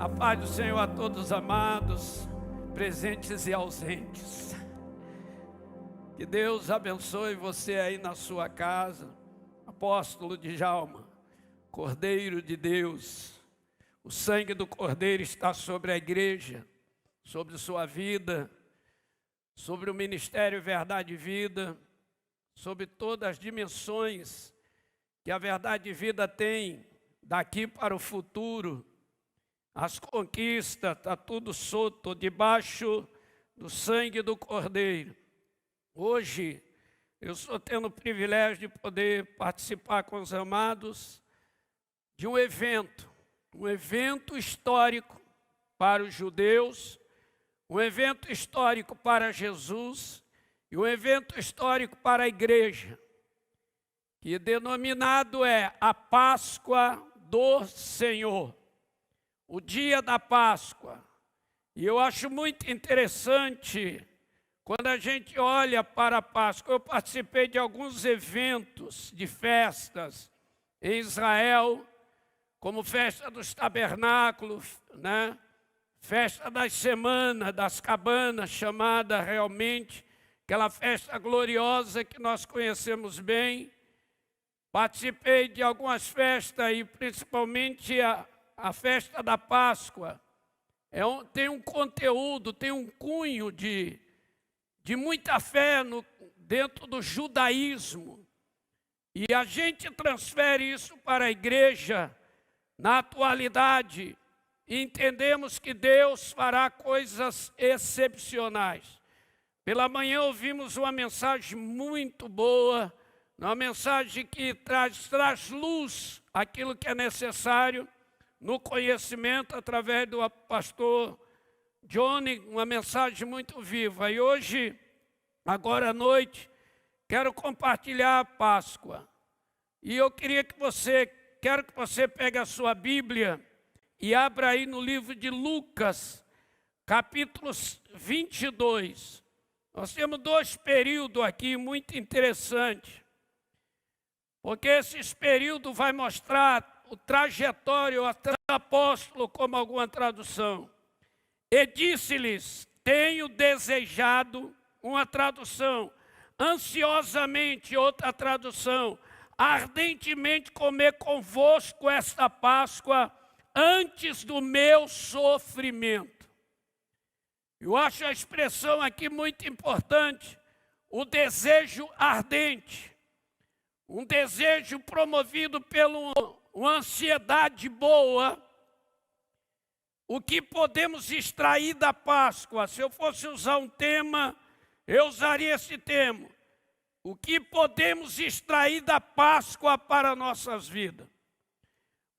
A paz do Senhor a todos amados, presentes e ausentes. Que Deus abençoe você aí na sua casa. Apóstolo Djalma, Cordeiro de Deus. O sangue do Cordeiro está sobre a igreja, sobre sua vida, sobre o Ministério Verdade e Vida, sobre todas as dimensões que a Verdade e Vida tem daqui para o futuro. As conquistas, está tudo solto debaixo do sangue do Cordeiro. Hoje, eu estou tendo o privilégio de poder participar com os amados de um evento histórico para os judeus, um evento histórico para Jesus e um evento histórico para a igreja, que denominado é a Páscoa do Senhor. O dia da Páscoa. E eu acho muito interessante quando a gente olha para a Páscoa. Eu participei de alguns eventos de festas em Israel, como festa dos tabernáculos, né? Festa das semanas, das cabanas, chamada realmente, aquela festa gloriosa que nós conhecemos bem. Participei de algumas festas e principalmente a festa da Páscoa tem um conteúdo, tem um cunho de muita fé dentro do judaísmo. E a gente transfere isso para a igreja na atualidade e entendemos que Deus fará coisas excepcionais. Pela manhã ouvimos uma mensagem muito boa, uma mensagem que traz luz àquilo que é necessário no conhecimento, através do pastor Johnny, uma mensagem muito viva. E hoje, agora à noite, quero compartilhar a Páscoa. E eu quero que você pegue a sua Bíblia e abra aí no livro de Lucas, capítulo 22. Nós temos dois períodos aqui muito interessantes, porque esses períodos vai mostrar o trajetório do apóstolo, como alguma tradução. E disse-lhes, tenho desejado, uma tradução, ansiosamente, outra tradução, ardentemente comer convosco esta Páscoa antes do meu sofrimento. Eu acho a expressão aqui muito importante, o desejo ardente, um desejo promovido pelo uma ansiedade boa. O que podemos extrair da Páscoa? Se eu fosse usar um tema, eu usaria esse tema. O que podemos extrair da Páscoa para nossas vidas?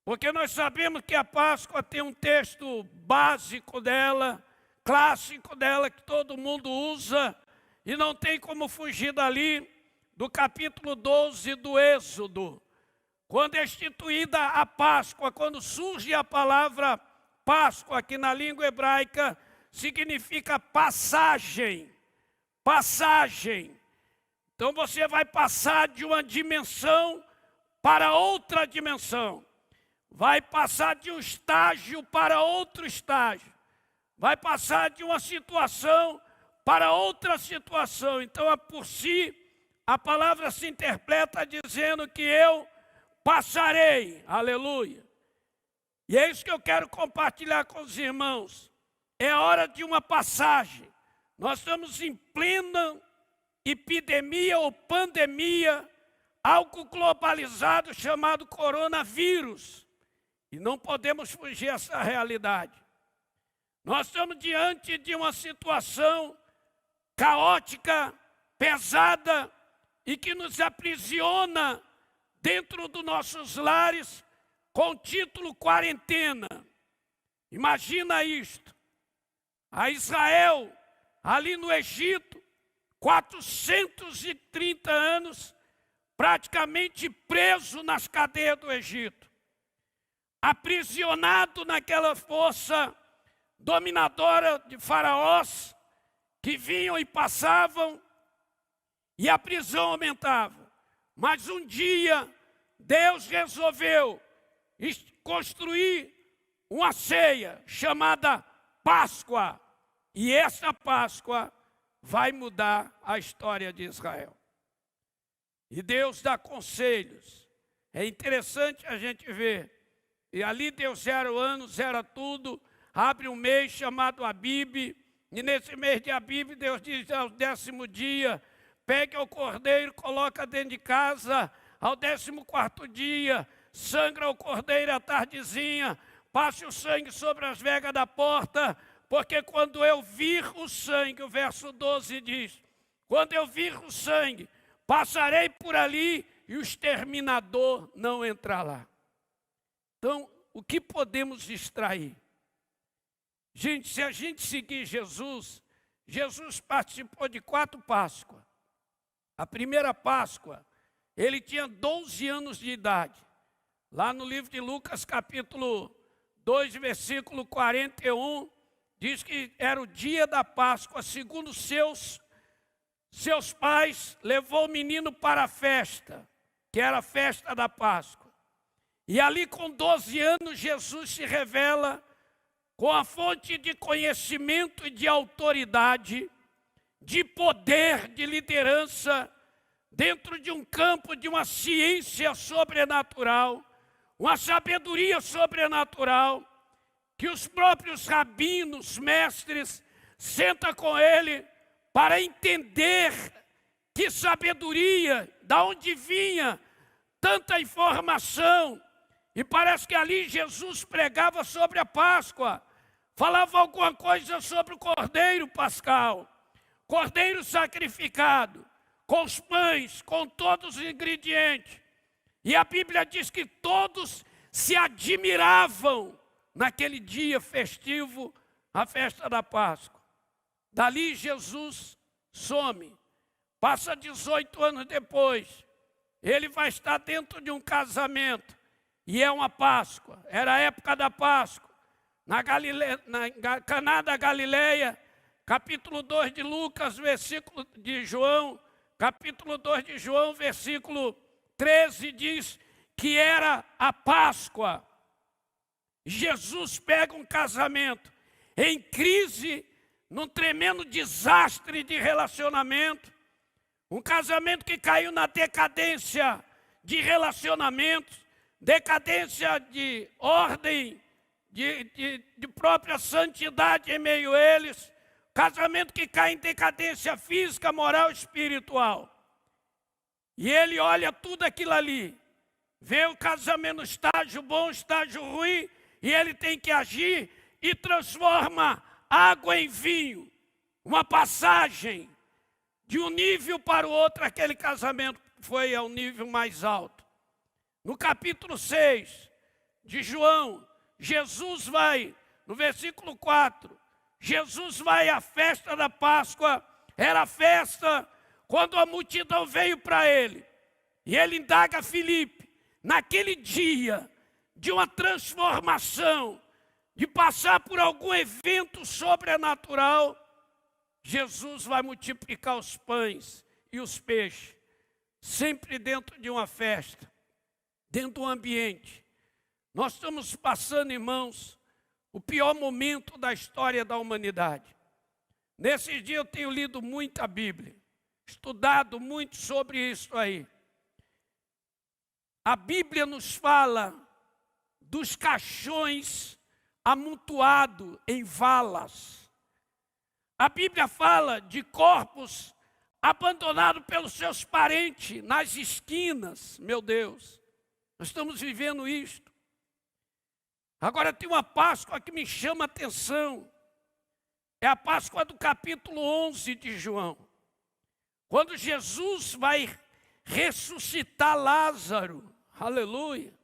Porque nós sabemos que a Páscoa tem um texto básico dela, clássico dela, que todo mundo usa, e não tem como fugir dali, do capítulo 12 do Êxodo. Quando é instituída a Páscoa, quando surge a palavra Páscoa, que na língua hebraica significa passagem, passagem. Então você vai passar de uma dimensão para outra dimensão, vai passar de um estágio para outro estágio, vai passar de uma situação para outra situação. Então, por si, a palavra se interpreta dizendo que eu passarei, aleluia. E é isso que eu quero compartilhar com os irmãos. É a hora de uma passagem. Nós estamos em plena epidemia ou pandemia, algo globalizado chamado coronavírus. E não podemos fugir dessa realidade. Nós estamos diante de uma situação caótica, pesada e que nos aprisiona dentro dos nossos lares, com o título quarentena. Imagina isto. A Israel, ali no Egito, 430 anos, praticamente preso nas cadeias do Egito. Aprisionado naquela força dominadora de faraós, que vinham e passavam, e a prisão aumentava. Mas um dia, Deus resolveu construir uma ceia chamada Páscoa. E essa Páscoa vai mudar a história de Israel. E Deus dá conselhos. É interessante a gente ver. E ali Deus zera o ano, zera tudo, abre um mês chamado Abib, e nesse mês de Abib Deus diz ao 10º dia, pegue o cordeiro, coloca dentro de casa, ao 14º dia, sangra o cordeiro à tardezinha, passe o sangue sobre as vegas da porta, porque quando eu vir o sangue, o verso 12 diz, quando eu vir o sangue, passarei por ali e o exterminador não entrará lá. Então, o que podemos extrair? Gente, se a gente seguir Jesus, Jesus participou de 4 Páscoas. A primeira Páscoa, ele tinha 12 anos de idade. Lá no livro de Lucas, capítulo 2, versículo 41, diz que era o dia da Páscoa, segundo seus pais, levou o menino para a festa, que era a festa da Páscoa. E ali com 12 anos Jesus se revela com a fonte de conhecimento e de autoridade, de poder, de liderança, dentro de um campo de uma ciência sobrenatural, uma sabedoria sobrenatural, que os próprios rabinos, mestres, sentam com ele para entender que sabedoria, da onde vinha tanta informação. E parece que ali Jesus pregava sobre a Páscoa, falava alguma coisa sobre o cordeiro pascal, cordeiro sacrificado, com os pães, com todos os ingredientes. E a Bíblia diz que todos se admiravam naquele dia festivo, a festa da Páscoa. Dali Jesus some, passa 18 anos depois, ele vai estar dentro de um casamento, e é uma Páscoa, era a época da Páscoa, na Caná da Galileia, capítulo 2 de Lucas, versículo de João, capítulo 2 de João, versículo 13, diz que era a Páscoa. Jesus pega um casamento em crise, num tremendo desastre de relacionamento, um casamento que caiu na decadência de relacionamentos, decadência de ordem, de própria santidade em meio a eles, casamento que cai em decadência física, moral e espiritual. E ele olha tudo aquilo ali, vê o casamento no estágio bom, estágio ruim, e ele tem que agir e transforma água em vinho, uma passagem de um nível para o outro. Aquele casamento foi ao nível mais alto. No capítulo 6 de João, Jesus vai, no versículo 4, Jesus vai à festa da Páscoa, era a festa quando a multidão veio para ele. E ele indaga Filipe, naquele dia de uma transformação, de passar por algum evento sobrenatural, Jesus vai multiplicar os pães e os peixes, sempre dentro de uma festa, dentro de um ambiente. Nós estamos passando, irmãos, o pior momento da história da humanidade. Nesses dias eu tenho lido muito a Bíblia, estudado muito sobre isso aí. A Bíblia nos fala dos caixões amontoados em valas. A Bíblia fala de corpos abandonados pelos seus parentes nas esquinas. Meu Deus, nós estamos vivendo isto. Agora tem uma Páscoa que me chama a atenção. É a Páscoa do capítulo 11 de João. Quando Jesus vai ressuscitar Lázaro. Aleluia.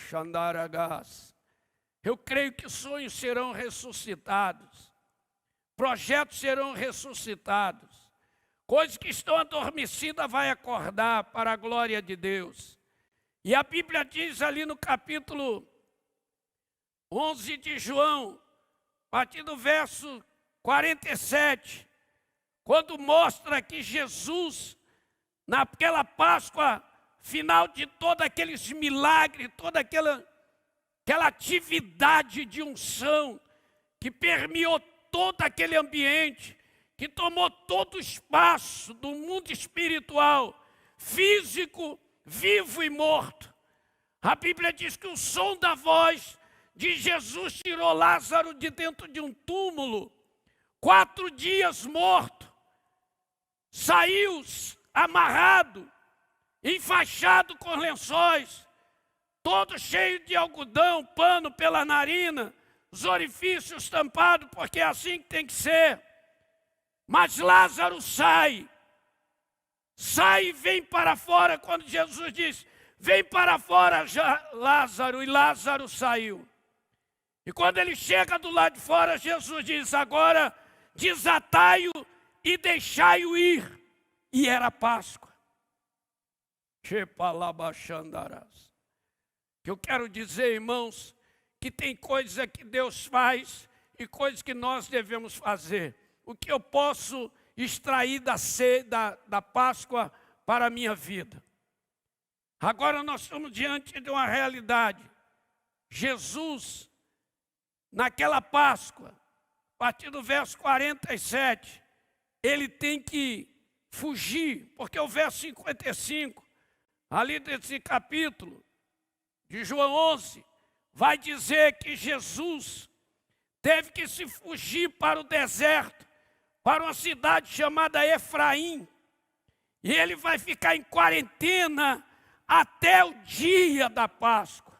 Xandaragás. Eu creio que sonhos serão ressuscitados. Projetos serão ressuscitados. Coisas que estão adormecidas vai acordar para a glória de Deus. E a Bíblia diz ali no capítulo 11 de João, a partir do verso 47, quando mostra que Jesus, naquela Páscoa, final de todos aqueles milagres, toda aquela aquela atividade de unção que permeou todo aquele ambiente, que tomou todo o espaço do mundo espiritual, físico, vivo e morto. A Bíblia diz que o som da voz de Jesus tirou Lázaro de dentro de um túmulo, 4 dias morto, saiu amarrado, enfaixado com lençóis, todo cheio de algodão, pano pela narina, os orifícios tampados, porque é assim que tem que ser. Mas Lázaro sai e vem para fora, quando Jesus diz, vem para fora, Lázaro, e Lázaro saiu. E quando ele chega do lado de fora, Jesus diz, agora desatai-o e deixai-o ir. E era Páscoa. Eu quero dizer, irmãos, que tem coisas que Deus faz e coisas que nós devemos fazer. O que eu posso extrair da Páscoa para a minha vida? Agora nós estamos diante de uma realidade. Jesus, naquela Páscoa, a partir do verso 47, ele tem que fugir, porque o verso 55, ali desse capítulo de João 11, vai dizer que Jesus teve que se fugir para o deserto, para uma cidade chamada Efraim, e ele vai ficar em quarentena até o dia da Páscoa.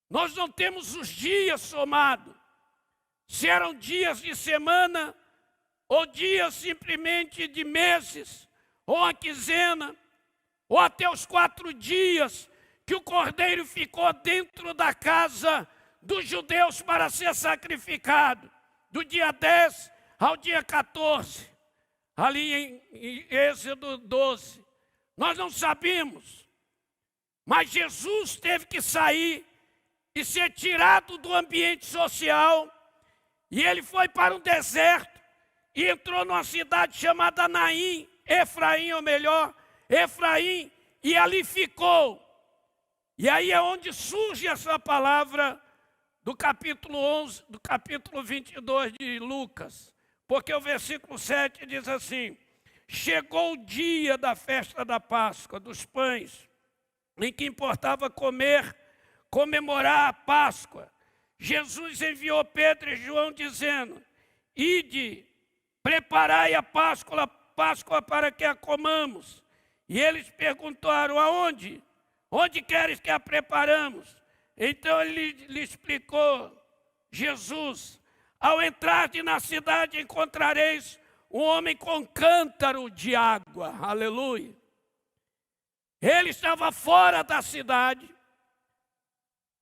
Nós não temos os dias somados, se eram dias de semana, ou dias simplesmente de meses, ou a quinzena, ou até os 4 dias que o cordeiro ficou dentro da casa dos judeus para ser sacrificado, do dia 10 ao dia 14, ali em Êxodo 12. Nós não sabemos, mas Jesus teve que sair e ser tirado do ambiente social, e ele foi para um deserto, e entrou numa cidade chamada Naim, Efraim, ou melhor, Efraim, e ali ficou. E aí é onde surge essa palavra do capítulo 11, do capítulo 22 de Lucas. Porque o versículo 7 diz assim, chegou o dia da festa da Páscoa, dos pães, em que importava comemorar a Páscoa. Jesus enviou Pedro e João dizendo, ide, preparai a Páscoa para que a comamos. E eles perguntaram, aonde? Onde queres que a preparamos? Então ele lhe explicou, Jesus, ao entrardes na cidade encontrareis um homem com cântaro de água. Aleluia. Ele estava fora da cidade,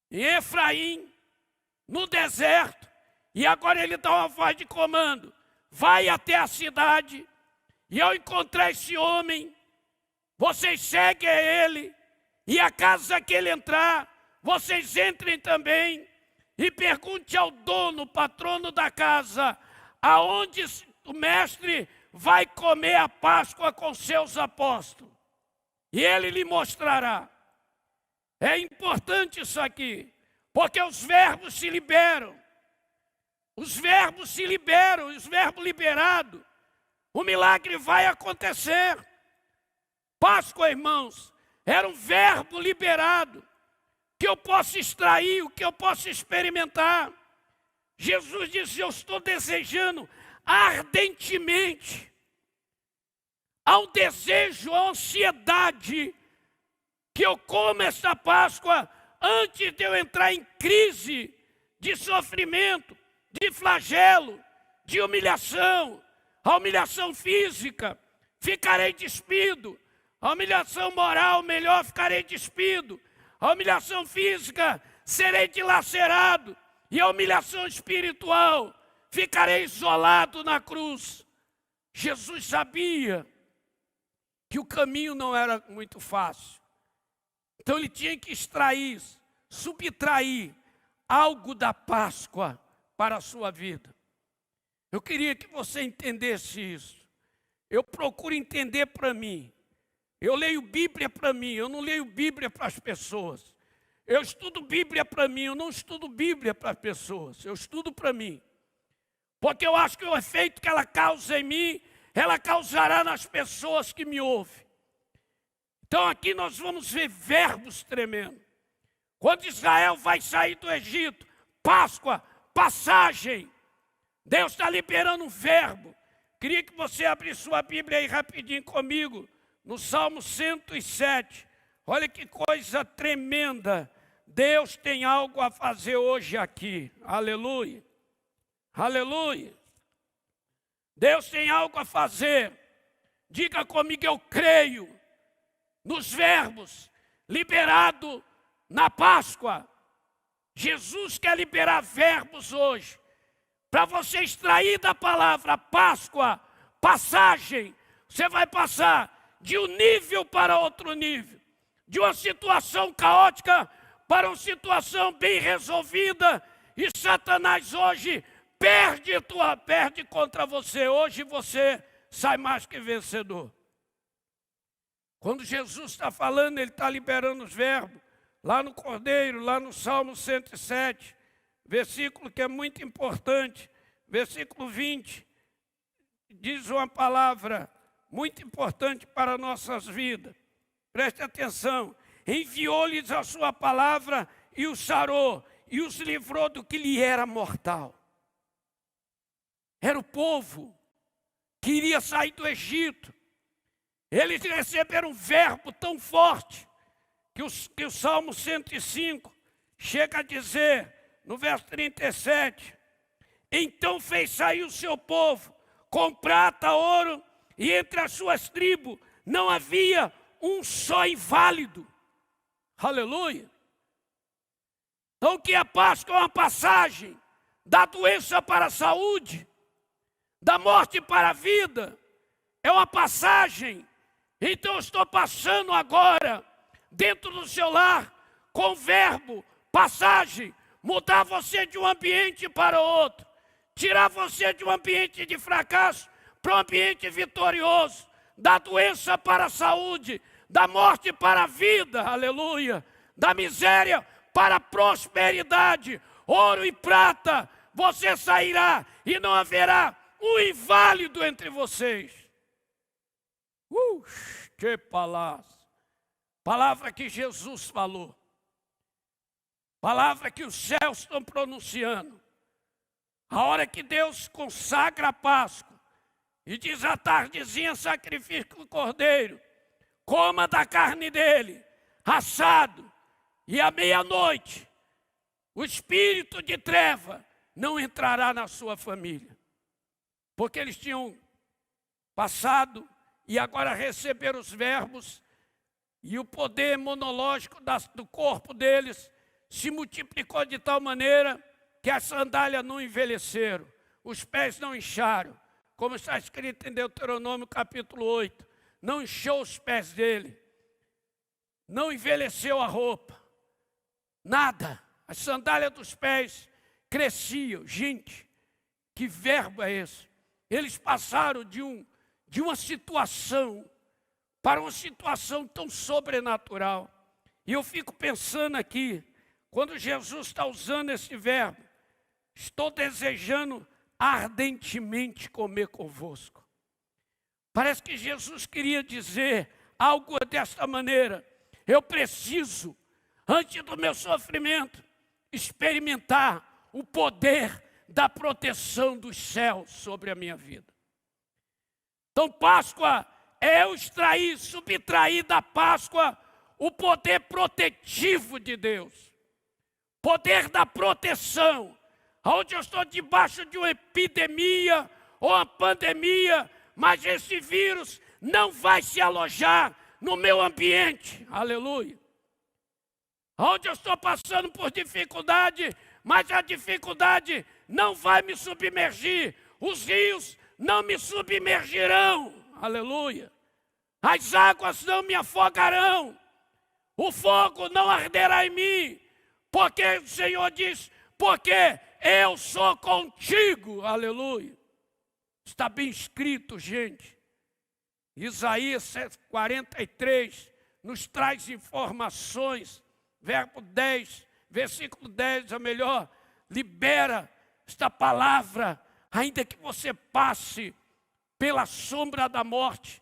em Efraim, no deserto, e agora ele dá uma voz de comando. Vai até a cidade, e ao encontrar esse homem, vocês seguem a ele, e a casa que ele entrar, vocês entrem também, e pergunte ao dono, patrono da casa, aonde o mestre vai comer a Páscoa com seus apóstolos. E ele lhe mostrará. É importante isso aqui, porque os verbos se liberam. Os verbos se liberam, os verbos liberados. O milagre vai acontecer. Páscoa, irmãos, era um verbo liberado, que eu posso extrair, o que eu posso experimentar. Jesus disse, eu estou desejando ardentemente. Há um desejo, a ansiedade, que eu coma esta Páscoa antes de eu entrar em crise de sofrimento, de flagelo, de humilhação, a humilhação física, ficarei despido, a humilhação moral, melhor, ficarei despido, a humilhação física, serei dilacerado, e a humilhação espiritual, ficarei isolado na cruz. Jesus sabia que o caminho não era muito fácil, então ele tinha que extrair, subtrair algo da Páscoa para a sua vida. Eu queria que você entendesse isso. Eu procuro entender para mim. Eu leio Bíblia para mim, eu não leio Bíblia para as pessoas. Eu estudo Bíblia para mim, eu não estudo Bíblia para pessoas, eu estudo para mim. Porque eu acho que o efeito que ela causa em mim, ela causará nas pessoas que me ouvem. Então aqui nós vamos ver verbos tremendos. Quando Israel vai sair do Egito, Páscoa, passagem, Deus está liberando um verbo. Queria que você abrisse sua Bíblia aí rapidinho comigo, no Salmo 107. Olha que coisa tremenda. Deus tem algo a fazer hoje aqui. Aleluia. Aleluia. Deus tem algo a fazer. Diga comigo, eu creio nos verbos liberado na Páscoa. Jesus quer liberar verbos hoje. Para você extrair da palavra Páscoa, passagem, você vai passar de um nível para outro nível. De uma situação caótica para uma situação bem resolvida. E Satanás hoje perde contra você. Hoje você sai mais que vencedor. Quando Jesus está falando, ele está liberando os verbos. Lá no Cordeiro, lá no Salmo 107, versículo que é muito importante, versículo 20, diz uma palavra muito importante para nossas vidas. Preste atenção. Enviou-lhes a sua palavra e os sarou, e os livrou do que lhe era mortal. Era o povo que iria sair do Egito. Eles receberam um verbo tão forte que o Salmo 105 chega a dizer, no verso 37, então fez sair o seu povo com prata, ouro, e entre as suas tribos não havia um só inválido. Aleluia. Então que a Páscoa é uma passagem da doença para a saúde, da morte para a vida, é uma passagem. Então eu estou passando agora dentro do seu lar, com o verbo, passagem, mudar você de um ambiente para outro, tirar você de um ambiente de fracasso para um ambiente vitorioso, da doença para a saúde, da morte para a vida, aleluia, da miséria para a prosperidade, ouro e prata, você sairá e não haverá um inválido entre vocês. Que palavra! Palavra que Jesus falou. Palavra que os céus estão pronunciando. A hora que Deus consagra a Páscoa e diz à tardezinha sacrifica o cordeiro, coma da carne dele, assado, e à meia-noite o espírito de treva não entrará na sua família. Porque eles tinham passado e agora receberam os verbos. E o poder imunológico do corpo deles se multiplicou de tal maneira que as sandálias não envelheceram, os pés não incharam, como está escrito em Deuteronômio capítulo 8. Não inchou os pés dele, não envelheceu a roupa, nada. As sandálias dos pés cresciam. Gente, que verbo é esse? Eles passaram de uma situação para uma situação tão sobrenatural. E eu fico pensando aqui, quando Jesus está usando esse verbo, estou desejando ardentemente comer convosco. Parece que Jesus queria dizer algo desta maneira: eu preciso, antes do meu sofrimento, experimentar o poder da proteção dos céus sobre a minha vida. Então, Páscoa é eu extrair, subtrair da Páscoa o poder protetivo de Deus. Poder da proteção. Onde eu estou debaixo de uma epidemia ou uma pandemia, mas esse vírus não vai se alojar no meu ambiente. Aleluia. Onde eu estou passando por dificuldade, mas a dificuldade não vai me submergir. Os rios não me submergirão. Aleluia. As águas não me afogarão. O fogo não arderá em mim. Porque o Senhor diz, porque eu sou contigo. Aleluia. Está bem escrito, gente. Isaías 43 nos traz informações verbo 10, versículo 10, ou melhor, libera esta palavra, ainda que você passe pela sombra da morte,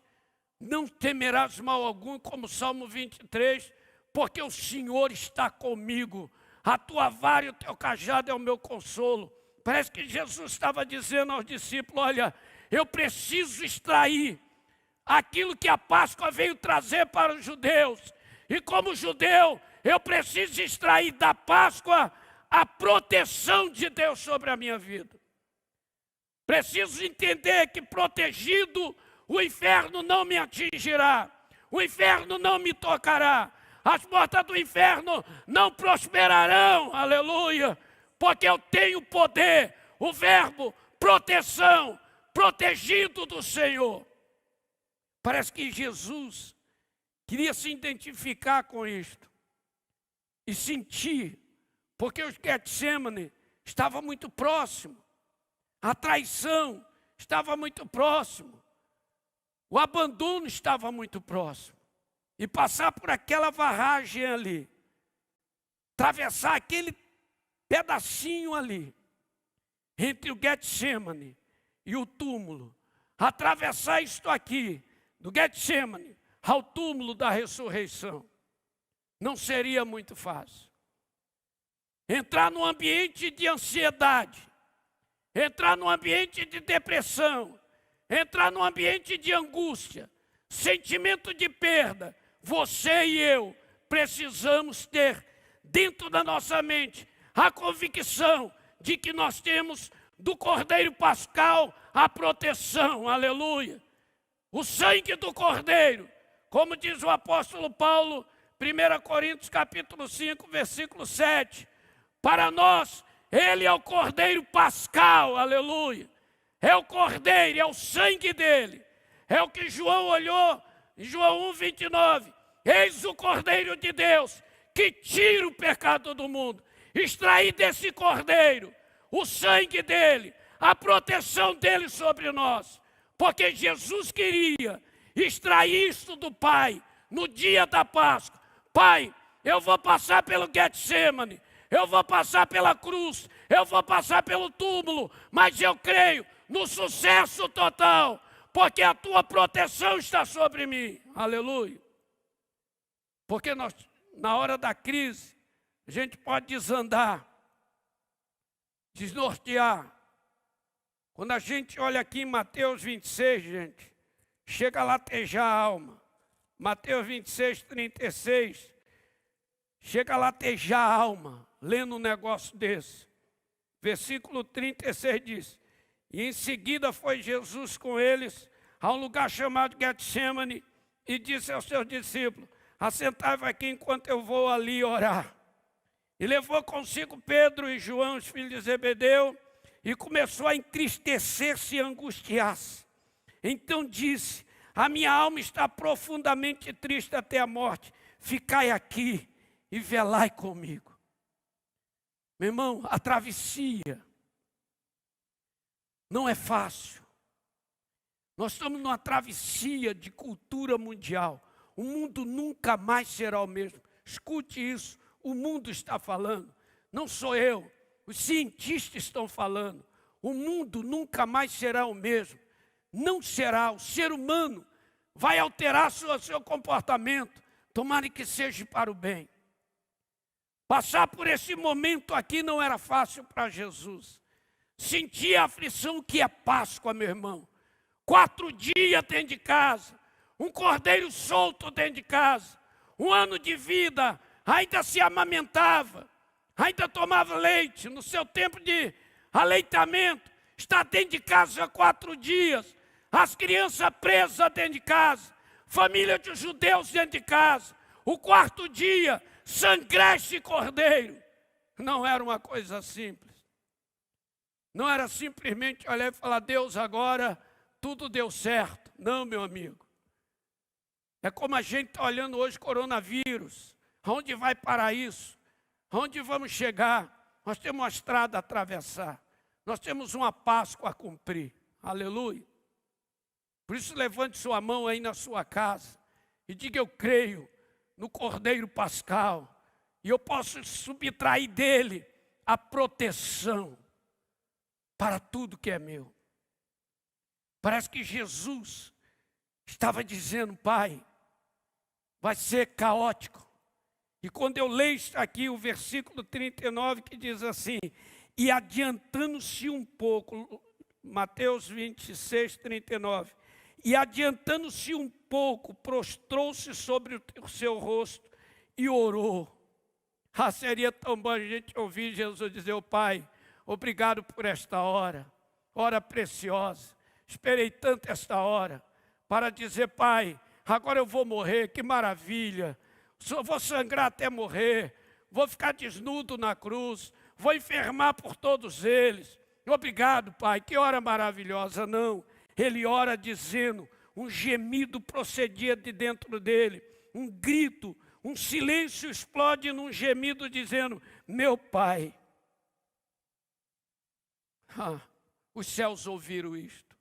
não temerás mal algum, como Salmo 23, porque o Senhor está comigo, a tua vara e o teu cajado é o meu consolo. Parece que Jesus estava dizendo aos discípulos, olha, eu preciso extrair aquilo que a Páscoa veio trazer para os judeus. E como judeu, eu preciso extrair da Páscoa a proteção de Deus sobre a minha vida. Preciso entender que protegido, o inferno não me atingirá, o inferno não me tocará, as portas do inferno não prosperarão, aleluia, porque eu tenho poder, o verbo proteção, protegido do Senhor. Parece que Jesus queria se identificar com isto e sentir, porque o Getsemane estava muito próximo, a traição estava muito próximo, o abandono estava muito próximo. E passar por aquela varagem ali, atravessar aquele pedacinho ali, entre o Getsemane e o túmulo, atravessar isto aqui, do Getsemane ao túmulo da ressurreição, não seria muito fácil. Entrar num ambiente de ansiedade, entrar num ambiente de depressão, entrar num ambiente de angústia, sentimento de perda, você e eu precisamos ter dentro da nossa mente a convicção de que nós temos do Cordeiro Pascal a proteção, aleluia. O sangue do Cordeiro, como diz o apóstolo Paulo, 1 Coríntios capítulo 5, versículo 7, para nós, ele é o Cordeiro Pascal, aleluia. É o Cordeiro, é o sangue dele. É o que João olhou em João 1, 29. Eis o Cordeiro de Deus, que tira o pecado do mundo. Extrair desse Cordeiro o sangue dele, a proteção dele sobre nós. Porque Jesus queria extrair isso do Pai no dia da Páscoa. Pai, eu vou passar pelo Getsemane, eu vou passar pela cruz, eu vou passar pelo túmulo, mas eu creio no sucesso total, porque a tua proteção está sobre mim. Aleluia. Porque nós, na hora da crise, a gente pode desandar, desnortear. Quando a gente olha aqui em Mateus 26, gente, chega a latejar a alma. Mateus 26, 36, chega a latejar a alma, lendo um negócio desse. Versículo 36 diz, e em seguida foi Jesus com eles a um lugar chamado Getsemane e disse aos seus discípulos, assentai-vos aqui enquanto eu vou ali orar. E levou consigo Pedro e João, os filhos de Zebedeu, e começou a entristecer-se e angustiar-se. Então disse, a minha alma está profundamente triste até a morte, ficai aqui e velai comigo. Meu irmão, a travessia não é fácil. Nós estamos numa travessia de cultura mundial. O mundo nunca mais será o mesmo. Escute isso, o mundo está falando, não sou eu. Os cientistas estão falando, o mundo nunca mais será o mesmo. Não será, o ser humano vai alterar seu comportamento, tomara que seja para o bem. Passar por esse momento aqui não era fácil para Jesus. Sentir a aflição que é Páscoa, meu irmão. 4 dias dentro de casa, um cordeiro solto dentro de casa, 1 ano de vida, ainda se amamentava, ainda tomava leite, no seu tempo de aleitamento, está dentro de casa há 4 dias, as crianças presas dentro de casa, família de judeus dentro de casa, o 4º dia, sangrar esse cordeiro, não era uma coisa simples, não era simplesmente olhar e falar, Deus agora tudo deu certo, não meu amigo, é como a gente está olhando hoje coronavírus, aonde vai parar isso? Aonde vamos chegar? Nós temos uma estrada a atravessar. Nós temos uma Páscoa a cumprir. Aleluia. Por isso levante sua mão aí na sua casa e diga, eu creio no Cordeiro Pascal. e eu posso subtrair dele a proteção para tudo que é meu. Parece que Jesus estava dizendo: Pai, vai ser caótico. E quando eu leio aqui o versículo 39, que diz assim: e adiantando-se um pouco, Mateus 26, 39, e adiantando-se um pouco, prostrou-se sobre o seu rosto e orou. Seria tão bom a gente ouvir Jesus dizer: oh, Pai, obrigado por esta hora preciosa. Esperei tanto esta hora para dizer: Pai, agora eu vou morrer, que maravilha. Vou sangrar até morrer, vou ficar desnudo na cruz, vou enfermar por todos eles. Obrigado, Pai, que hora maravilhosa. Não, ele ora dizendo, um gemido procedia de dentro dele, um grito, um silêncio explode num gemido dizendo: meu Pai. Os céus ouviram isto.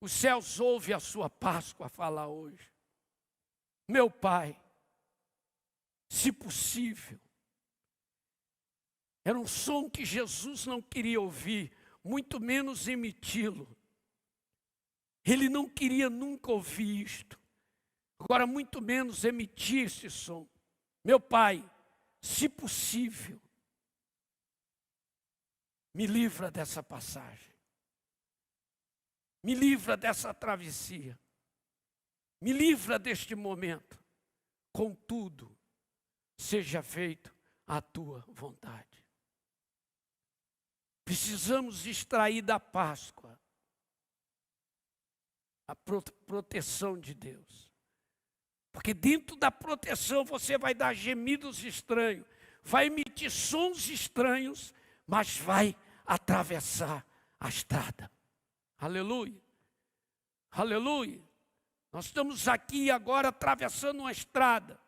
Os céus ouvem a sua Páscoa falar hoje. Meu Pai, se possível. Era um som que Jesus não queria ouvir, muito menos emiti-lo. Ele não queria nunca ouvir isto. Agora, muito menos emitir esse som. Meu Pai, se possível, me livra dessa passagem. Me livra dessa travessia. Me livra deste momento. Contudo, seja feito a tua vontade. Precisamos extrair da Páscoa a proteção de Deus. Porque dentro da proteção você vai dar gemidos estranhos, vai emitir sons estranhos, mas vai atravessar a estrada. Aleluia. Aleluia. Nós estamos aqui agora atravessando uma estrada.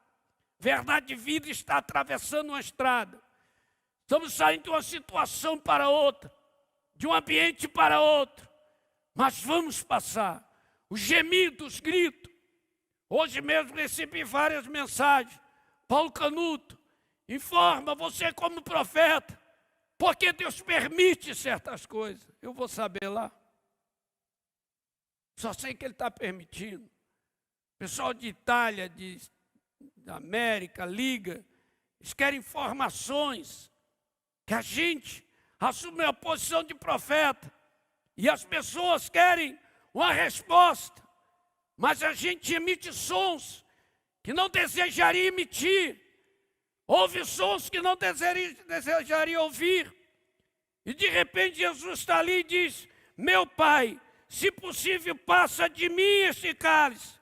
Verdade e vida está atravessando uma estrada. Estamos saindo de uma situação para outra, de um ambiente para outro. Mas vamos passar. Os gemidos, os gritos. Hoje mesmo recebi várias mensagens. Paulo Canuto, informa você como profeta, porque Deus permite certas coisas. Eu vou saber lá. Só sei que Ele está permitindo. Pessoal de Itália, da América, liga. Eles querem informações. Que a gente assume a posição de profeta. E as pessoas querem uma resposta. Mas a gente emite sons que não desejaria emitir. Ouve sons que não desejaria ouvir. E de repente Jesus está ali e diz: meu Pai, se possível, passa de mim este cálice.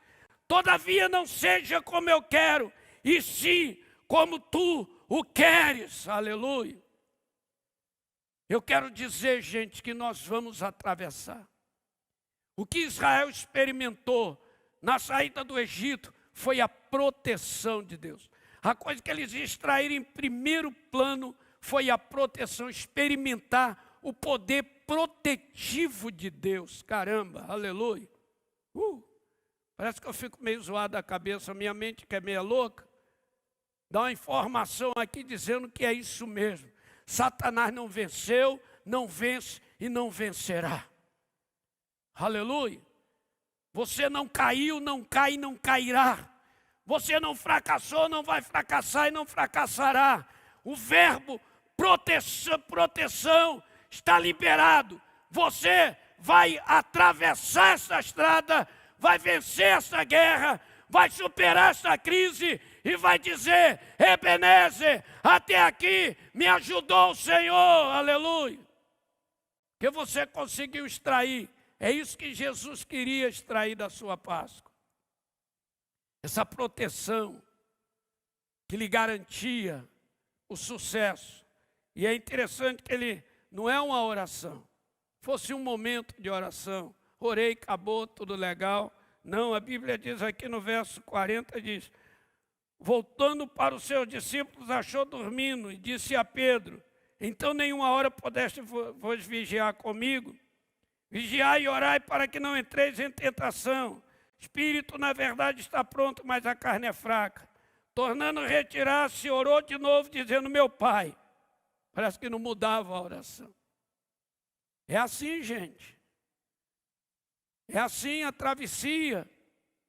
Todavia não seja como eu quero, e sim como tu o queres. Aleluia. Eu quero dizer, gente, que nós vamos atravessar. O que Israel experimentou na saída do Egito foi a proteção de Deus. A coisa que eles extraíram em primeiro plano foi a proteção, experimentar o poder protetivo de Deus. Caramba, aleluia. Parece que eu fico meio zoado da cabeça, minha mente que é meio louca. Dá uma informação aqui dizendo que é isso mesmo. Satanás não venceu, não vence e não vencerá. Aleluia. Você não caiu, não cai e não cairá. Você não fracassou, não vai fracassar e não fracassará. O verbo proteção está liberado. Você vai atravessar essa estrada, vai vencer essa guerra, vai superar essa crise e vai dizer: Ebenezer, até aqui me ajudou o Senhor, aleluia. Que você conseguiu extrair, é isso que Jesus queria extrair da sua Páscoa. Essa proteção que lhe garantia o sucesso. E é interessante que ele não é uma oração, fosse um momento de oração. Orei, acabou, tudo legal. Não, a Bíblia diz aqui no verso 40, diz: voltando para os seus discípulos, achou dormindo e disse a Pedro: então nenhuma hora pudeste vos vigiar comigo? Vigiai e orai para que não entreis em tentação. Espírito, na verdade, está pronto, mas a carne é fraca. Tornando a retirar-se, orou de novo, dizendo: meu Pai. Parece que não mudava a oração. É assim, gente. É assim a travessia.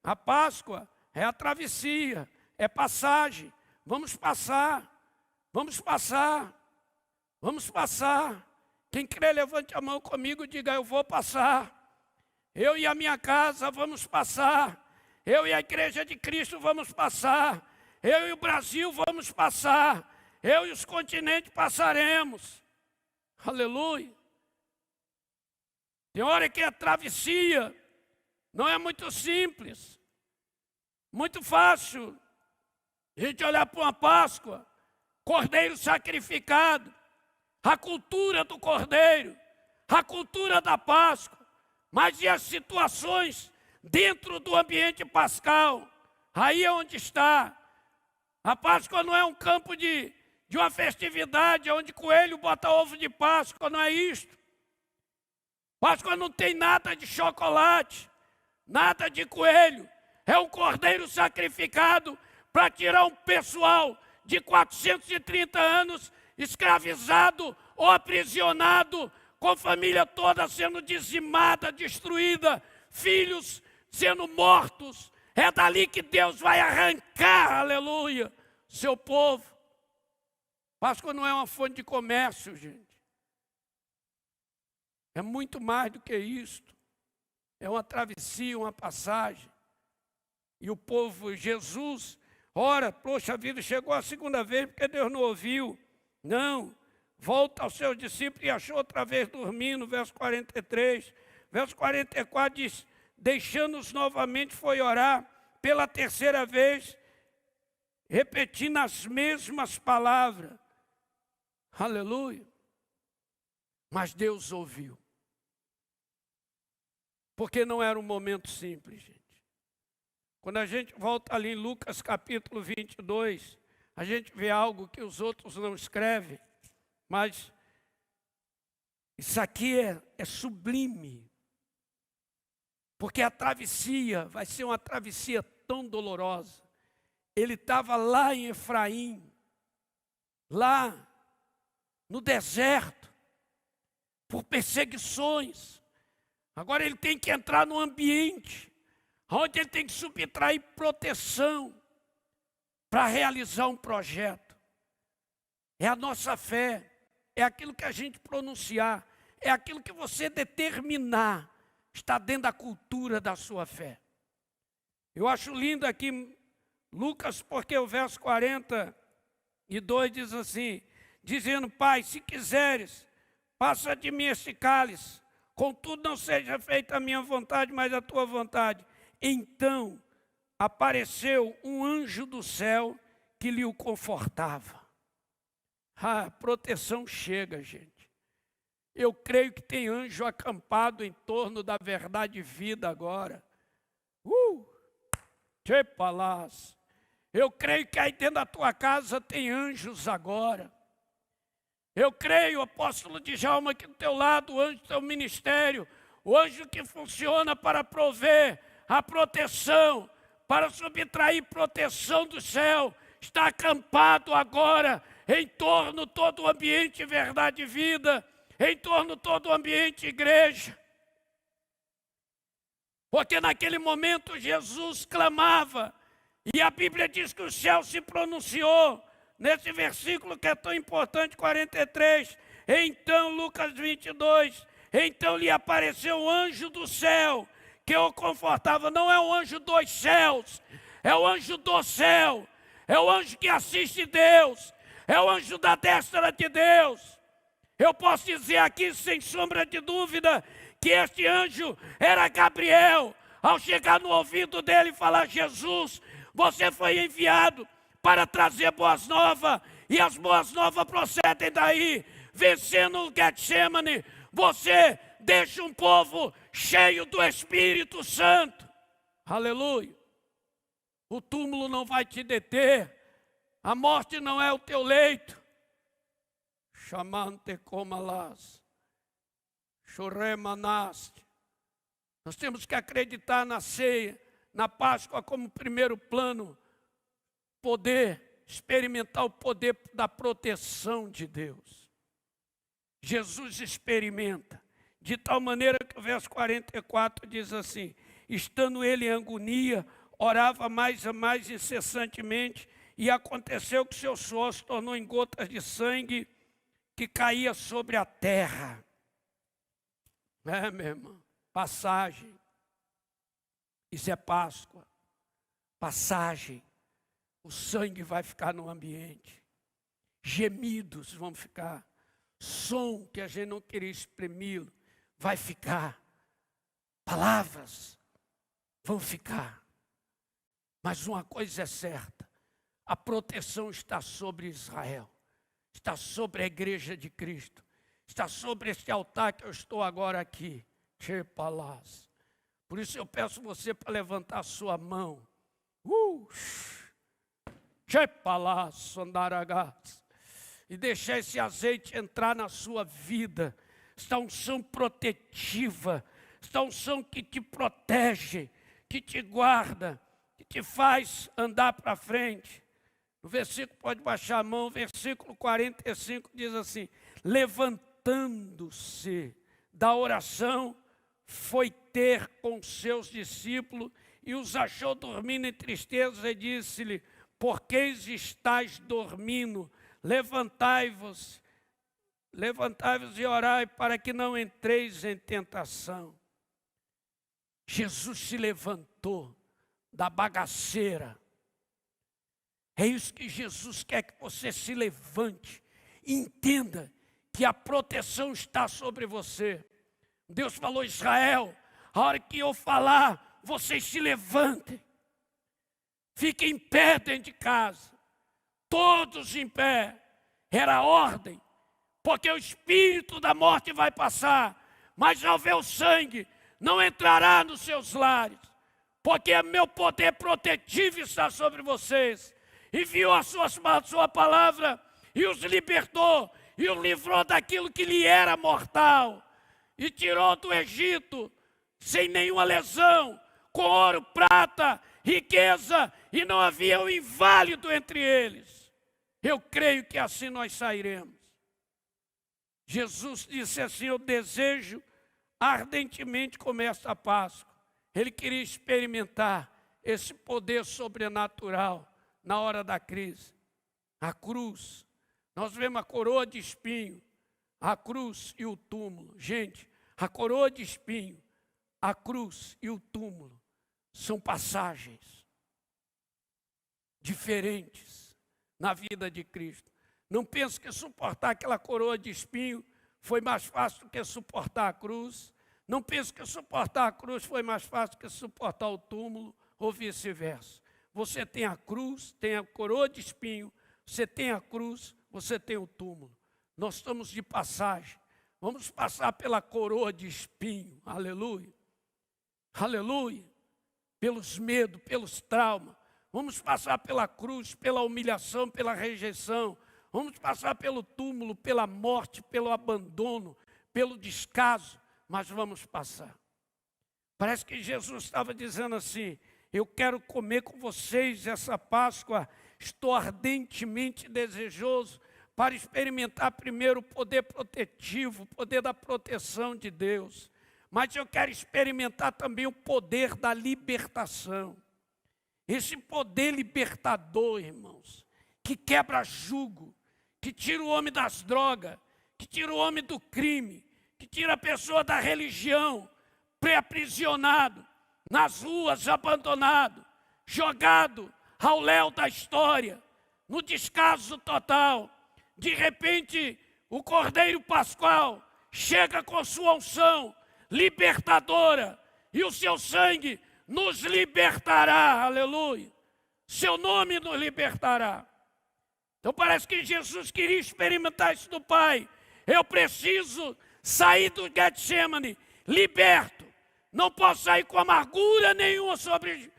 A Páscoa é a travessia, é passagem. Vamos passar, vamos passar, vamos passar. Quem crê, levante a mão comigo e diga: eu vou passar. Eu e a minha casa vamos passar. Eu e a igreja de Cristo vamos passar. Eu e o Brasil vamos passar. Eu e os continentes passaremos. Aleluia. Tem hora que a travessia não é muito simples, muito fácil. A gente olhar para uma Páscoa, cordeiro sacrificado, a cultura do cordeiro, a cultura da Páscoa, mas e as situações dentro do ambiente pascal? Aí é onde está. A Páscoa não é um campo de uma festividade onde coelho bota ovo de Páscoa, não é isto. Páscoa não tem nada de chocolate, nada de coelho. É um cordeiro sacrificado para tirar um pessoal de 430 anos escravizado ou aprisionado, com família toda sendo dizimada, destruída, filhos sendo mortos. É dali que Deus vai arrancar, aleluia, seu povo. Páscoa não é uma fonte de comércio, gente. É muito mais do que isto. É uma travessia, uma passagem. E o povo, Jesus, ora, poxa vida, chegou a segunda vez porque Deus não ouviu. Não, volta aos seus discípulos e achou outra vez dormindo, verso 43. Verso 44 diz: deixando-os novamente foi orar pela terceira vez, repetindo as mesmas palavras. Aleluia. Mas Deus ouviu. Porque não era um momento simples, gente. Quando a gente volta ali em Lucas capítulo 22, a gente vê algo que os outros não escrevem, mas isso aqui é sublime. Porque a travessia vai ser uma travessia tão dolorosa. Ele estava lá em Efraim, lá no deserto, por perseguições. Agora ele tem que entrar num ambiente onde ele tem que subtrair proteção para realizar um projeto. É a nossa fé, é aquilo que a gente pronunciar, é aquilo que você determinar, está dentro da cultura da sua fé. Eu acho lindo aqui Lucas, porque o verso 42 diz assim, dizendo: Pai, se quiseres, passa de mim este cálice, contudo não seja feita a minha vontade, mas a tua vontade. Então apareceu um anjo do céu que lhe o confortava. A proteção chega, gente. Eu creio que tem anjo acampado em torno da verdade e vida agora. Que palácio. Eu creio que aí dentro da tua casa tem anjos agora. Eu creio, apóstolo Djalma, aqui do teu lado, o anjo do teu ministério, o anjo que funciona para prover a proteção, para subtrair proteção do céu, está acampado agora em torno todo o ambiente verdade e vida, em torno todo o ambiente igreja. Porque naquele momento Jesus clamava, e a Bíblia diz que o céu se pronunciou, nesse versículo que é tão importante, 43, então, Lucas 22, então lhe apareceu um anjo do céu, que o confortava. Não é o anjo dos céus, é o anjo do céu, é o anjo que assiste Deus, é o anjo da destra de Deus. Eu posso dizer aqui, sem sombra de dúvida, que este anjo era Gabriel, ao chegar no ouvido dele e falar: Jesus, você foi enviado para trazer boas novas, e as boas novas procedem daí. Vencendo o Getsemane, você deixa um povo cheio do Espírito Santo. Aleluia. O túmulo não vai te deter, a morte não é o teu leito. Chamante comalas, choremanaste. Nós temos que acreditar na ceia, na Páscoa como primeiro plano poder, experimentar o poder da proteção de Deus. Jesus experimenta, de tal maneira que o verso 44 diz assim: estando ele em agonia, orava mais e mais incessantemente, e aconteceu que seu suor se tornou em gotas de sangue que caía sobre a terra. Meu irmão, passagem. Isso é Páscoa. Passagem. O sangue vai ficar no ambiente. Gemidos vão ficar. Som que a gente não queria exprimi-lo vai ficar. Palavras vão ficar. Mas uma coisa é certa: a proteção está sobre Israel, está sobre a igreja de Cristo, está sobre este altar que eu estou agora aqui. Por isso eu peço você para levantar a sua mão. E deixar esse azeite entrar na sua vida. Esta unção protetiva, esta unção que te protege, que te guarda, que te faz andar para frente. No versículo, pode baixar a mão, versículo 45 diz assim: levantando-se da oração, foi ter com seus discípulos e os achou dormindo em tristeza e disse-lhe: por que estáis dormindo? Levantai-vos e orai para que não entreis em tentação. Jesus se levantou da bagaceira. É isso que Jesus quer, que você se levante e entenda que a proteção está sobre você. Deus falou: Israel, a hora que eu falar, vocês se levantem. Fiquem em pé dentro de casa. Todos em pé. Era a ordem. Porque o espírito da morte vai passar, mas ao ver o sangue, não entrará nos seus lares. Porque meu poder protetivo está sobre vocês. Enviou a sua palavra e os libertou. E os livrou daquilo que lhe era mortal. E tirou do Egito sem nenhuma lesão, com ouro, prata, riqueza, e não havia um inválido entre eles. Eu creio que assim nós sairemos. Jesus disse assim: eu desejo ardentemente comer esta Páscoa. Ele queria experimentar esse poder sobrenatural na hora da crise. A cruz, nós vemos a coroa de espinho, a cruz e o túmulo. Gente, a coroa de espinho, a cruz e o túmulo são passagens diferentes na vida de Cristo. Não pense que suportar aquela coroa de espinho foi mais fácil do que suportar a cruz. Não pense que suportar a cruz foi mais fácil do que suportar o túmulo, ou vice-versa. Você tem a cruz, tem a coroa de espinho, você tem a cruz, você tem o túmulo. Nós estamos de passagem. Vamos passar pela coroa de espinho, aleluia. Aleluia. Pelos medos, pelos traumas. Vamos passar pela cruz, pela humilhação, pela rejeição. Vamos passar pelo túmulo, pela morte, pelo abandono, pelo descaso. Mas vamos passar. Parece que Jesus estava dizendo assim: eu quero comer com vocês essa Páscoa. Estou ardentemente desejoso para experimentar primeiro o poder protetivo, o poder da proteção de Deus. Mas eu quero experimentar também o poder da libertação. Esse poder libertador, irmãos, que quebra jugo, que tira o homem das drogas, que tira o homem do crime, que tira a pessoa da religião, pré-aprisionado, nas ruas, abandonado, jogado ao léu da história, no descaso total. De repente, o Cordeiro Pascual chega com sua unção libertadora, e o seu sangue nos libertará, aleluia. Seu nome nos libertará. Então parece que Jesus queria experimentar isso do Pai. Eu preciso sair do Getsemane liberto. Não posso sair com amargura nenhuma sobre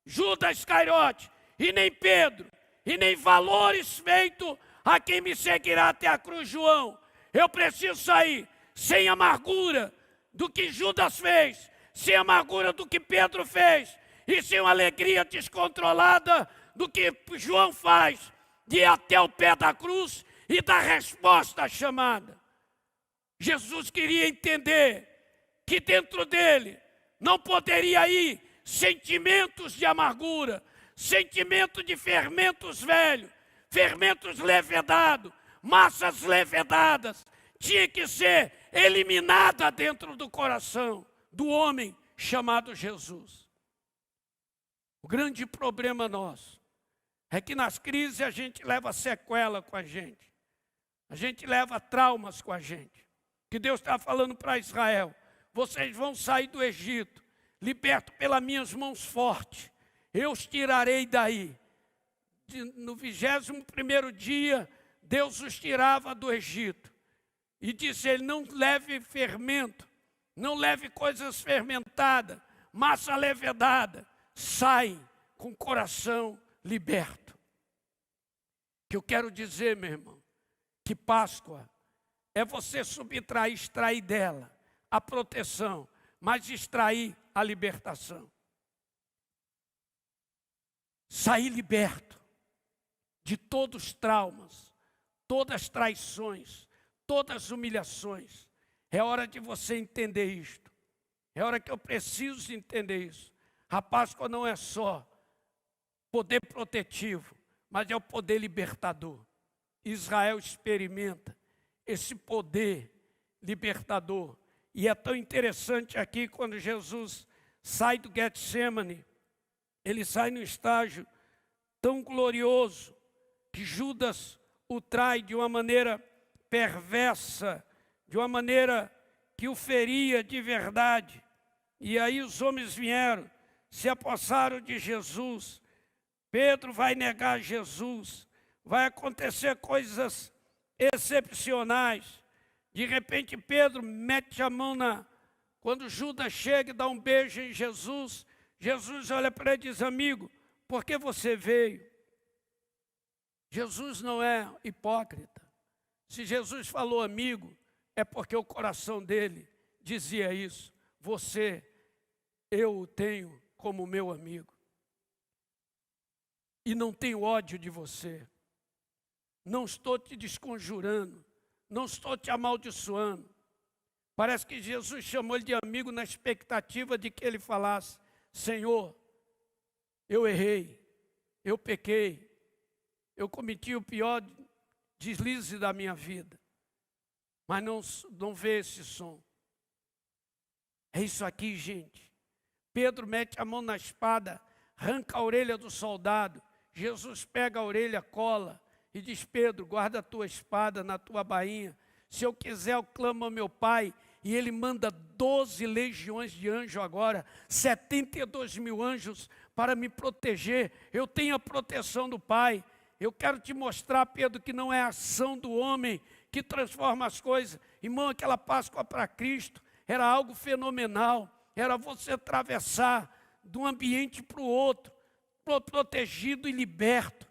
Judas Iscariote, e nem Pedro, e nem valores feitos a quem me seguirá até a cruz, João. Eu preciso sair sem amargura do que Judas fez, sem amargura do que Pedro fez, e sem uma alegria descontrolada do que João faz, de ir até o pé da cruz e dar resposta à chamada. Jesus queria entender que dentro dele não poderia ir sentimentos de amargura, sentimento de fermentos velhos, fermentos levedados, massas levedadas. Tinha que ser eliminada dentro do coração do homem chamado Jesus. O grande problema nosso é que nas crises a gente leva sequela com a gente leva traumas com a gente. Que Deus está falando para Israel: vocês vão sair do Egito, liberto pelas minhas mãos fortes, eu os tirarei daí. No 21º dia, Deus os tirava do Egito. E disse ele: não leve fermento, não leve coisas fermentadas, massa levedada. Sai com o coração liberto. O que eu quero dizer, meu irmão, que Páscoa é você subtrair, extrair dela a proteção, mas extrair a libertação. Sair liberto de todos os traumas, todas as traições, todas as humilhações. É hora de você entender isto. É hora que eu preciso entender isso. A Páscoa não é só poder protetivo, mas é o poder libertador. Israel experimenta esse poder libertador. E é tão interessante aqui quando Jesus sai do Getsemane, ele sai num estágio tão glorioso que Judas o trai de uma maneira perversa, de uma maneira que o feria de verdade. E aí os homens vieram, se apossaram de Jesus. Pedro vai negar Jesus. Vai acontecer coisas excepcionais. De repente Pedro mete a mão quando Judas chega e dá um beijo em Jesus. Jesus olha para ele e diz: amigo, por que você veio? Jesus não é hipócrita. Se Jesus falou amigo, é porque o coração dele dizia isso. Eu o tenho como meu amigo. E não tenho ódio de você. Não estou te desconjurando. Não estou te amaldiçoando. Parece que Jesus chamou ele de amigo na expectativa de que ele falasse: Senhor, eu errei, eu pequei, eu cometi o pior deslize da minha vida. Mas não vê esse som. É isso aqui, gente. Pedro mete a mão na espada, arranca a orelha do soldado. Jesus pega a orelha, cola e diz: Pedro, guarda a tua espada na tua bainha. Se eu quiser, eu clamo ao meu Pai. E ele manda 12 legiões de anjos agora, 72 mil anjos para me proteger. Eu tenho a proteção do Pai. Eu quero te mostrar, Pedro, que não é a ação do homem que transforma as coisas. Irmão, aquela Páscoa para Cristo era algo fenomenal. Era você atravessar de um ambiente para o outro, protegido e liberto.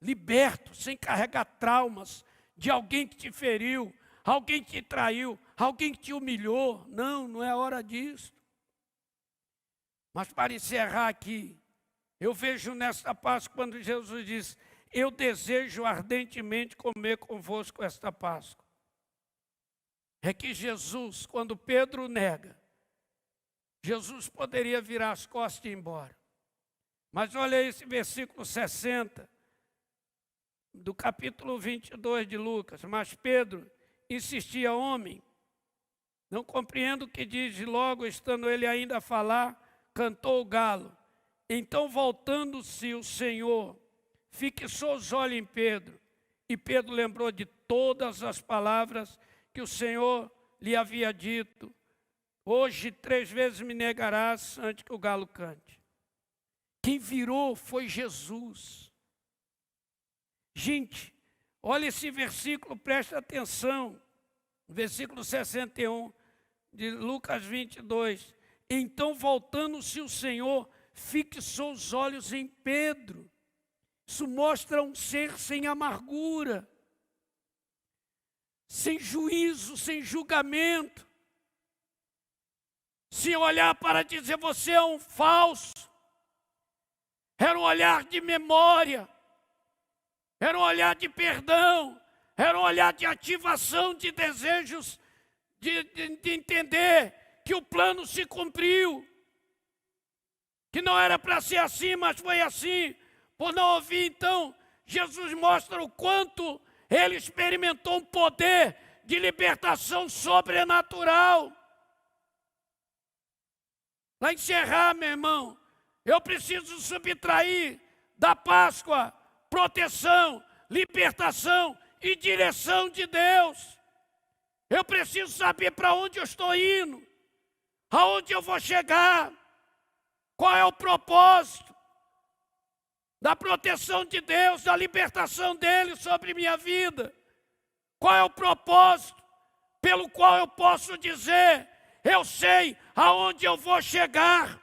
Liberto, sem carregar traumas de alguém que te feriu, alguém que te traiu, alguém que te humilhou. Não é hora disso. Mas para encerrar aqui, eu vejo nesta Páscoa quando Jesus diz: eu desejo ardentemente comer convosco esta Páscoa. É que Jesus, quando Pedro nega, Jesus poderia virar as costas e ir embora. Mas olha esse versículo 60, do capítulo 22 de Lucas. Mas Pedro insistia: homem, não compreendo o que diz. E logo, estando ele ainda a falar, cantou o galo. Então, voltando-se o Senhor, fixou os olhos em Pedro. E Pedro lembrou de todas as palavras que o Senhor lhe havia dito: hoje 3 vezes me negarás antes que o galo cante. Quem virou foi Jesus. Gente, olha esse versículo, presta atenção. Versículo 61 de Lucas 22. Então, voltando-se o Senhor, fixou os olhos em Pedro. Isso mostra um ser sem amargura, sem juízo, sem julgamento, sem olhar para dizer: você é um falso. era um olhar de memória, era um olhar de perdão, era um olhar de ativação de desejos, de entender que o plano se cumpriu, que não era para ser assim, mas foi assim. Por não ouvir, então, Jesus mostra o quanto ele experimentou um poder de libertação sobrenatural. Para encerrar, meu irmão, eu preciso subtrair da Páscoa proteção, libertação e direção de Deus. Eu preciso saber para onde eu estou indo, aonde eu vou chegar, qual é o propósito da proteção de Deus, da libertação dele sobre minha vida. Qual é o propósito pelo qual eu posso dizer, eu sei aonde eu vou chegar.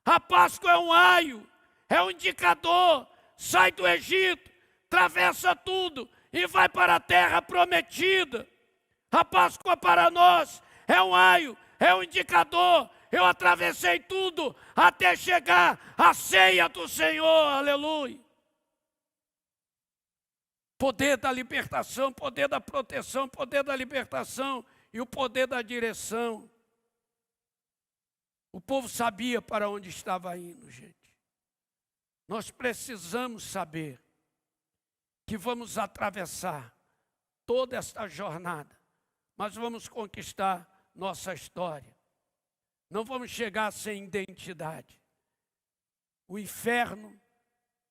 A Páscoa é um aio, é um indicador. Sai do Egito, atravessa tudo e vai para a terra prometida. A Páscoa para nós é um aio, é um indicador. Eu atravessei tudo até chegar à ceia do Senhor, aleluia. Poder da libertação, poder da proteção, poder da libertação e o poder da direção. O povo sabia para onde estava indo, gente. Nós precisamos saber que vamos atravessar toda esta jornada, mas vamos conquistar nossa história. Não vamos chegar sem identidade. O inferno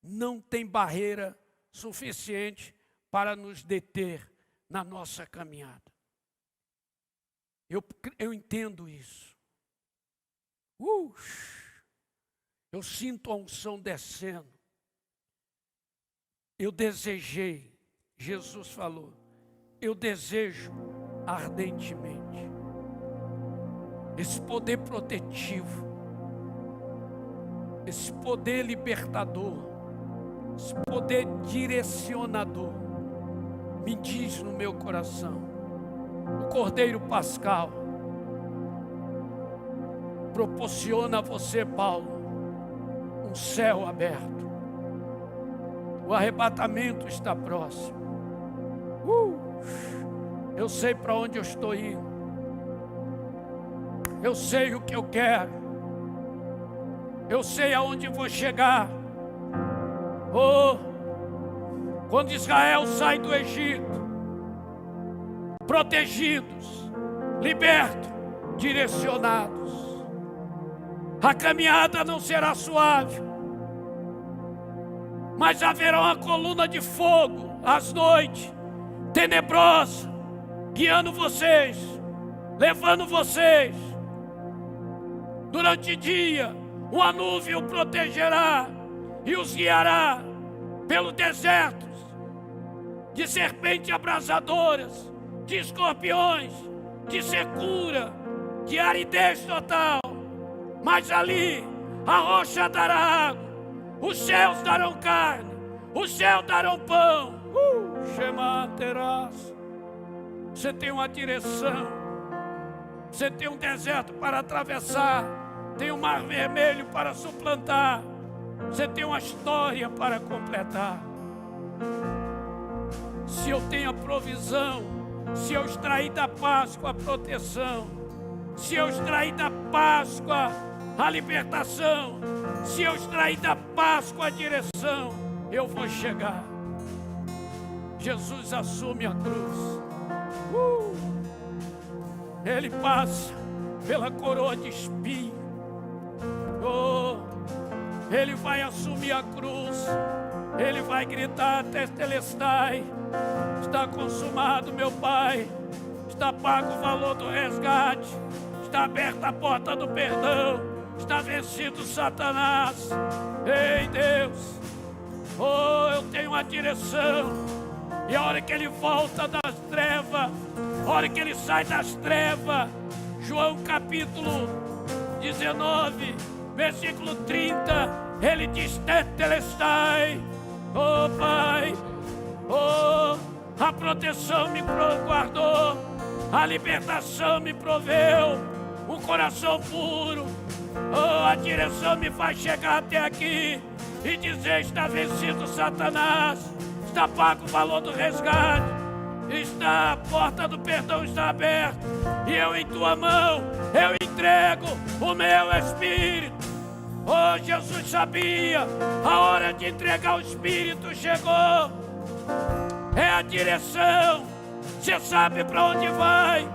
não tem barreira suficiente para nos deter na nossa caminhada. Eu entendo isso. Eu sinto a unção descendo. Eu desejei, Jesus falou, eu desejo ardentemente esse poder protetivo, esse poder libertador, esse poder direcionador, me diz no meu coração, o Cordeiro Pascal proporciona a você, Paulo, um céu aberto. O arrebatamento está próximo. Eu sei para onde eu estou indo. Eu sei o que eu quero. Eu sei aonde vou chegar. Quando Israel sai do Egito, protegidos, libertos, direcionados, a caminhada não será suave, mas haverá uma coluna de fogo às noites, tenebrosa, guiando vocês, levando vocês. Durante o dia, uma nuvem o protegerá e os guiará pelo deserto de serpentes abrasadoras, de escorpiões, de secura, de aridez total. Mas ali a rocha dará água, os céus darão carne, os céus darão pão. Você tem uma direção, você tem um deserto para atravessar, tem um mar vermelho para suplantar, você tem uma história para completar. Se eu tenho a provisão, se eu extrair da Páscoa a proteção, se eu extrair da Páscoa a libertação, se eu extrair da Páscoa a direção, eu vou chegar. Jesus assume a cruz. Ele passa pela coroa de espinho. Ele vai assumir a cruz. Ele vai gritar: Tetelestai, está consumado, meu Pai. Está pago o valor do resgate. Está aberta a porta do perdão. Está vencido Satanás. Ei, Deus, eu tenho uma direção. E a hora que ele volta das trevas, a hora que ele sai das trevas, João capítulo 19, versículo 30, ele diz: Tetelestai, Pai, a proteção me guardou, a libertação me proveu, um coração puro, Oh, a direção me faz chegar até aqui e dizer: está vencido Satanás, está pago o valor do resgate, está a porta do perdão está aberta, e eu em tua mão, eu entrego o meu espírito. Oh, Jesus sabia, a hora de entregar o espírito chegou. É a direção, você sabe para onde vai.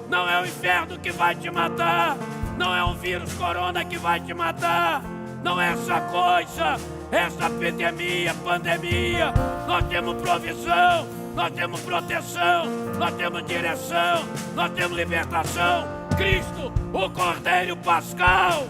Não é o inferno que vai te matar, não é um vírus corona que vai te matar, não é essa coisa, essa epidemia, pandemia. Nós temos provisão, nós temos proteção, nós temos direção, nós temos libertação. Cristo, o Cordeiro Pascal.